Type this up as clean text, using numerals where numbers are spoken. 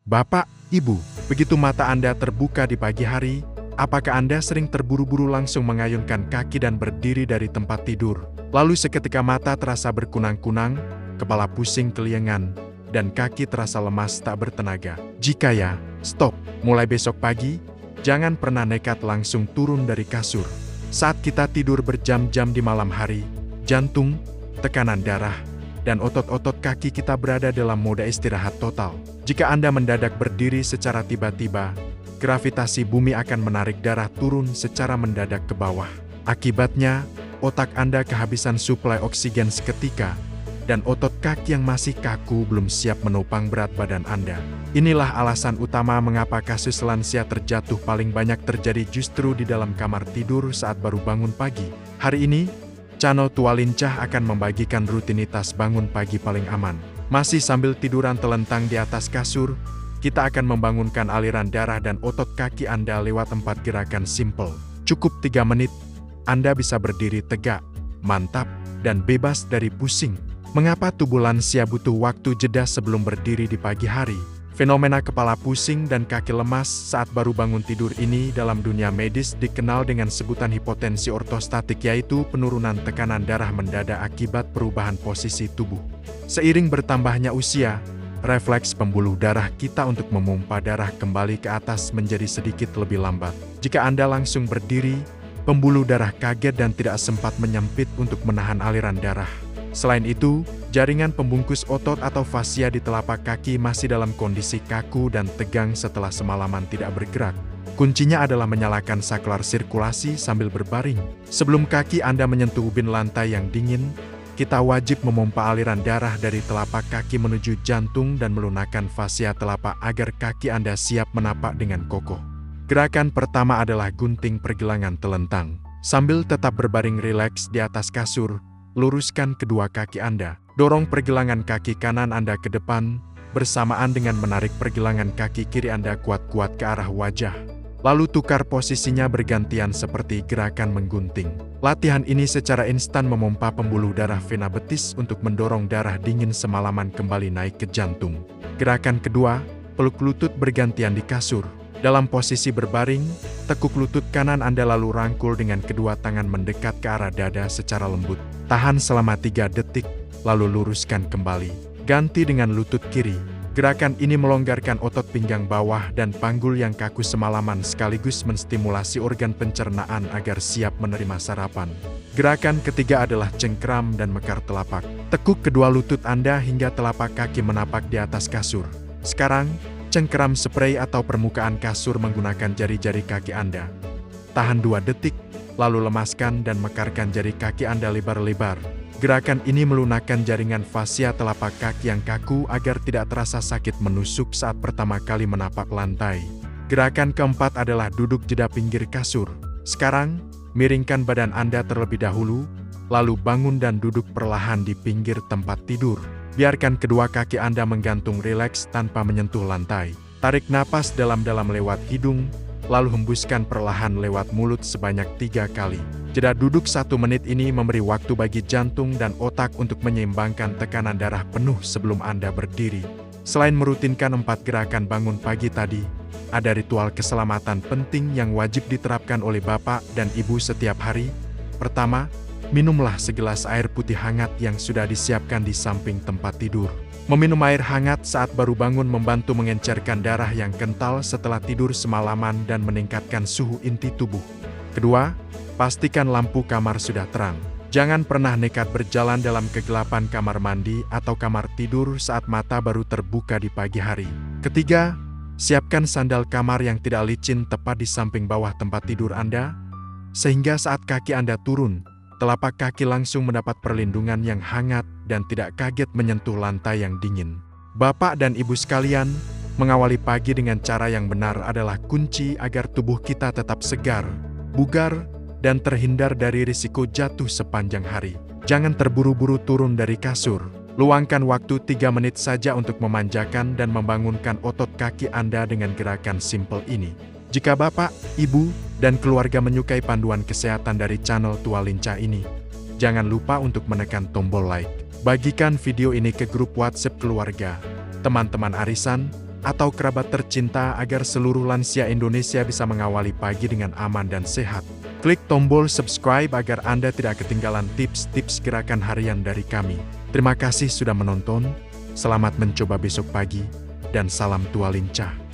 Bapak, Ibu, begitu mata Anda terbuka di pagi hari, apakah Anda sering terburu-buru langsung mengayunkan kaki dan berdiri dari tempat tidur? Lalu seketika mata terasa berkunang-kunang, kepala pusing keliengan, dan kaki terasa lemas tak bertenaga. Jika ya, stop. Mulai besok pagi, jangan pernah nekat langsung turun dari kasur. Saat kita tidur berjam-jam di malam hari, jantung, tekanan darah, dan otot-otot kaki kita berada dalam mode istirahat total. Jika Anda mendadak berdiri secara tiba-tiba, gravitasi bumi akan menarik darah turun secara mendadak ke bawah. Akibatnya, otak Anda kehabisan suplai oksigen seketika, dan otot kaki yang masih kaku belum siap menopang berat badan Anda. Inilah alasan utama mengapa kasus lansia terjatuh paling banyak terjadi justru di dalam kamar tidur saat baru bangun pagi. Hari ini, channel Tua Lincah akan membagikan rutinitas bangun pagi paling aman. Masih sambil tiduran telentang di atas kasur, kita akan membangunkan aliran darah dan otot kaki Anda lewat 4 gerakan simple. Cukup 3 menit, Anda bisa berdiri tegak, mantap, dan bebas dari pusing. Mengapa tubuh lansia butuh waktu jeda sebelum berdiri di pagi hari? Fenomena kepala pusing dan kaki lemas saat baru bangun tidur ini dalam dunia medis dikenal dengan sebutan hipotensi ortostatik, yaitu penurunan tekanan darah mendadak akibat perubahan posisi tubuh. Seiring bertambahnya usia, refleks pembuluh darah kita untuk memompa darah kembali ke atas menjadi sedikit lebih lambat. Jika Anda langsung berdiri, pembuluh darah kaget dan tidak sempat menyempit untuk menahan aliran darah. Selain itu, jaringan pembungkus otot atau fascia di telapak kaki masih dalam kondisi kaku dan tegang setelah semalaman tidak bergerak. Kuncinya adalah menyalakan saklar sirkulasi sambil berbaring. Sebelum kaki Anda menyentuh ubin lantai yang dingin, kita wajib memompa aliran darah dari telapak kaki menuju jantung dan melunakkan fascia telapak agar kaki Anda siap menapak dengan kokoh. Gerakan pertama adalah gunting pergelangan telentang. Sambil tetap berbaring rileks di atas kasur, luruskan kedua kaki Anda. Dorong pergelangan kaki kanan Anda ke depan, bersamaan dengan menarik pergelangan kaki kiri Anda kuat-kuat ke arah wajah. Lalu tukar posisinya bergantian seperti gerakan menggunting. Latihan ini secara instan memompa pembuluh darah vena betis untuk mendorong darah dingin semalaman kembali naik ke jantung. Gerakan kedua, peluk lutut bergantian di kasur. Dalam posisi berbaring, tekuk lutut kanan Anda lalu rangkul dengan kedua tangan mendekat ke arah dada secara lembut. Tahan selama 3 detik, lalu luruskan kembali. Ganti dengan lutut kiri. Gerakan ini melonggarkan otot pinggang bawah dan panggul yang kaku semalaman sekaligus menstimulasi organ pencernaan agar siap menerima sarapan. Gerakan ketiga adalah cengkram dan mekar telapak. Tekuk kedua lutut Anda hingga telapak kaki menapak di atas kasur. Sekarang, cengkeram spray atau permukaan kasur menggunakan jari-jari kaki Anda. Tahan 2 detik, lalu lemaskan dan mekarkan jari kaki Anda lebar-lebar. Gerakan ini melunakkan jaringan fascia telapak kaki yang kaku agar tidak terasa sakit menusuk saat pertama kali menapak lantai. Gerakan keempat adalah duduk jeda pinggir kasur. Sekarang, miringkan badan Anda terlebih dahulu, lalu bangun dan duduk perlahan di pinggir tempat tidur. Biarkan kedua kaki Anda menggantung rileks tanpa menyentuh lantai. Tarik napas dalam-dalam lewat hidung, lalu hembuskan perlahan lewat mulut sebanyak 3 kali. Jeda duduk 1 menit ini memberi waktu bagi jantung dan otak untuk menyeimbangkan tekanan darah penuh sebelum Anda berdiri. Selain merutinkan 4 gerakan bangun pagi tadi, ada ritual keselamatan penting yang wajib diterapkan oleh Bapak dan Ibu setiap hari. Pertama, minumlah segelas air putih hangat yang sudah disiapkan di samping tempat tidur. Meminum air hangat saat baru bangun membantu mengencerkan darah yang kental setelah tidur semalaman dan meningkatkan suhu inti tubuh. Kedua, pastikan lampu kamar sudah terang. Jangan pernah nekat berjalan dalam kegelapan kamar mandi atau kamar tidur saat mata baru terbuka di pagi hari. Ketiga, siapkan sandal kamar yang tidak licin tepat di samping bawah tempat tidur Anda, sehingga saat kaki Anda turun, telapak kaki langsung mendapat perlindungan yang hangat dan tidak kaget menyentuh lantai yang dingin. Bapak dan Ibu sekalian, mengawali pagi dengan cara yang benar adalah kunci agar tubuh kita tetap segar, bugar, dan terhindar dari risiko jatuh sepanjang hari. Jangan terburu-buru turun dari kasur. Luangkan waktu 3 menit saja untuk memanjakan dan membangunkan otot kaki Anda dengan gerakan simple ini. Jika Bapak, Ibu, dan keluarga menyukai panduan kesehatan dari channel Tua Lincah ini, jangan lupa untuk menekan tombol like. Bagikan video ini ke grup WhatsApp keluarga, teman-teman arisan, atau kerabat tercinta agar seluruh lansia Indonesia bisa mengawali pagi dengan aman dan sehat. Klik tombol subscribe agar Anda tidak ketinggalan tips-tips gerakan harian dari kami. Terima kasih sudah menonton, selamat mencoba besok pagi, dan salam tua lincah.